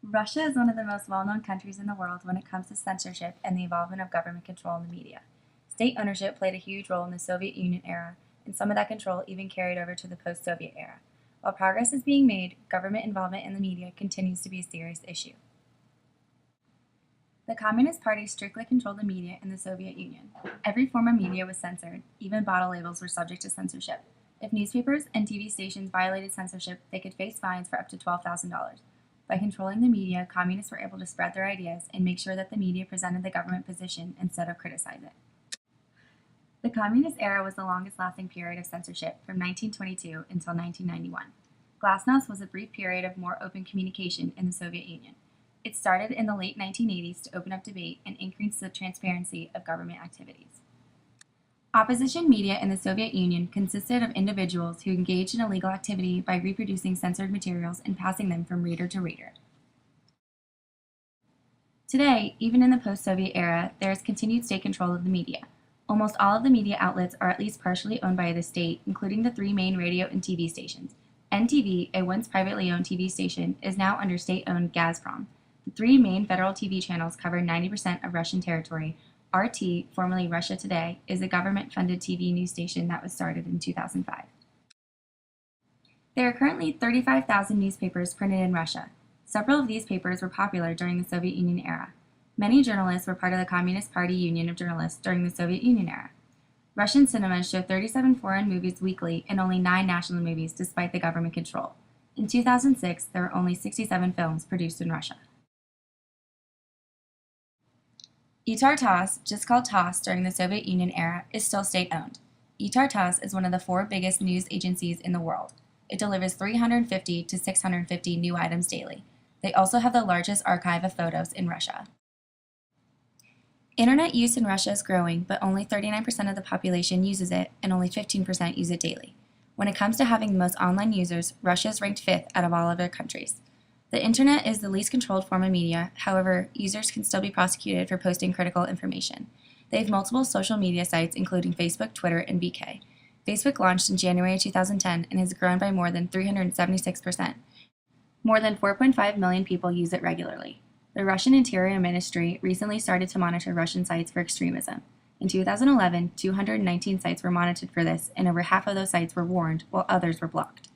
Russia is one of the most well-known countries in the world when it comes to censorship and the involvement of government control in the media. State ownership played a huge role in the Soviet Union era, and some of that control even carried over to the post-Soviet era. While progress is being made, government involvement in the media continues to be a serious issue. The Communist Party strictly controlled the media in the Soviet Union. Every form of media was censored, even bottle labels were subject to censorship. If newspapers and TV stations violated censorship, they could face fines for up to $12,000. By controlling the media, communists were able to spread their ideas and make sure that the media presented the government position instead of criticize it. The communist era was the longest-lasting period of censorship from 1922 until 1991. Glasnost was a brief period of more open communication in the Soviet Union. It started in the late 1980s to open up debate and increase the transparency of government activities. Opposition media in the Soviet Union consisted of individuals who engaged in illegal activity by reproducing censored materials and passing them from reader to reader. Today, even in the post-Soviet era, there is continued state control of the media. Almost all of the media outlets are at least partially owned by the state, including the three main radio and TV stations. NTV, a once privately owned TV station, is now under state-owned Gazprom. The three main federal TV channels cover 90% of Russian territory. RT, formerly Russia Today, is a government-funded TV news station that was started in 2005. There are currently 35,000 newspapers printed in Russia. Several of these papers were popular during the Soviet Union era. Many journalists were part of the Communist Party Union of Journalists during the Soviet Union era. Russian cinemas show 37 foreign movies weekly and only 9 national movies despite the government control. In 2006, there were only 67 films produced in Russia. ITAR-TASS, just called TASS during the Soviet Union era, is still state-owned. ITAR-TASS is one of the 4 biggest news agencies in the world. It delivers 350 to 650 new items daily. They also have the largest archive of photos in Russia. Internet use in Russia is growing, but only 39% of the population uses it, and only 15% use it daily. When it comes to having the most online users, Russia is ranked 5th out of all other countries. The internet is the least controlled form of media. However, users can still be prosecuted for posting critical information. They have multiple social media sites, including Facebook, Twitter, and VK. Facebook launched in January 2010 and has grown by more than 376%. More than 4.5 million people use it regularly. The Russian Interior Ministry recently started to monitor Russian sites for extremism. In 2011, 219 sites were monitored for this, and over half of those sites were warned, while others were blocked.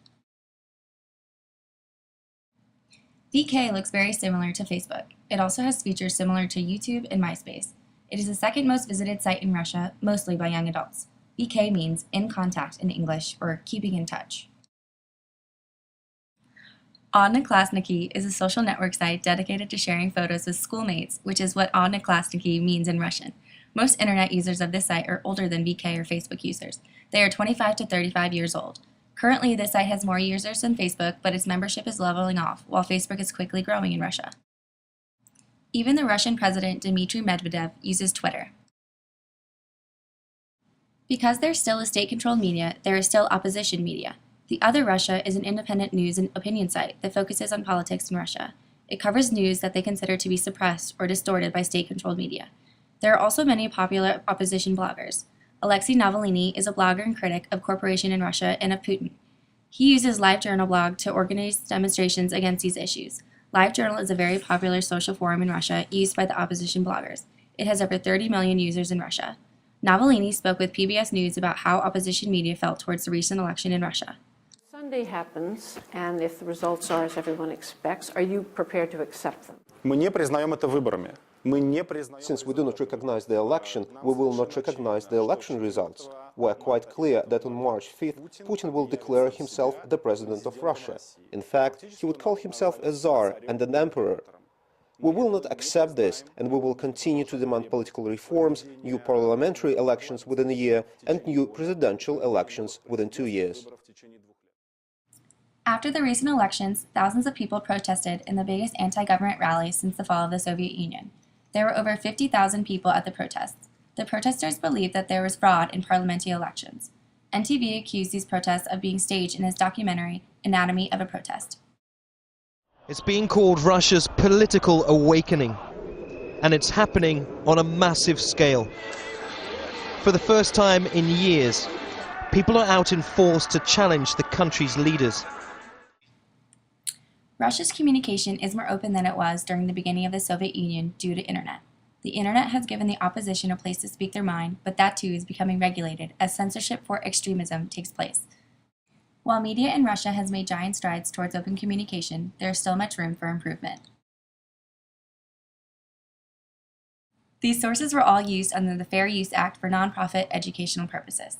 VK looks very similar to Facebook. It also has features similar to YouTube and MySpace. It is the second most visited site in Russia, mostly by young adults. VK means in contact in English, or keeping in touch. Odnoklassniki is a social network site dedicated to sharing photos with schoolmates, which is what Odnoklassniki means in Russian. Most internet users of this site are older than VK or Facebook users. They are 25 to 35 years old. Currently, this site has more users than Facebook, but its membership is leveling off, while Facebook is quickly growing in Russia. Even the Russian President Dmitry Medvedev uses Twitter. Because there's still a state-controlled media, there is still opposition media. The Other Russia is an independent news and opinion site that focuses on politics in Russia. It covers news that they consider to be suppressed or distorted by state-controlled media. There are also many popular opposition bloggers. Alexei Navalny is a blogger and critic of corruption in Russia and of Putin. He uses LiveJournal blog to organize demonstrations against these issues. LiveJournal is a very popular social forum in Russia used by the opposition bloggers. It has over 30 million users in Russia. Navalny spoke with PBS News about how opposition media felt towards the recent election in Russia. Sunday happens, and if the results are as everyone expects, are you prepared to accept them? Мы не признаем это выборами. Since we do not recognize the election, we will not recognize the election results. We are quite clear that on March 5th, Putin will declare himself the president of Russia. In fact, he would call himself a czar and an emperor. We will not accept this, and we will continue to demand political reforms, new parliamentary elections within a year, and new presidential elections within 2 years. After the recent elections, thousands of people protested in the biggest anti-government rally since the fall of the Soviet Union. There were over 50,000 people at the protests. The protesters believed that there was fraud in parliamentary elections. NTV accused these protests of being staged in its documentary, Anatomy of a Protest. It's being called Russia's political awakening, and it's happening on a massive scale. For the first time in years, people are out in force to challenge the country's leaders. Russia's communication is more open than it was during the beginning of the Soviet Union due to internet. The internet has given the opposition a place to speak their mind, but that too is becoming regulated as censorship for extremism takes place. While media in Russia has made giant strides towards open communication, there is still much room for improvement. These sources were all used under the Fair Use Act for nonprofit educational purposes.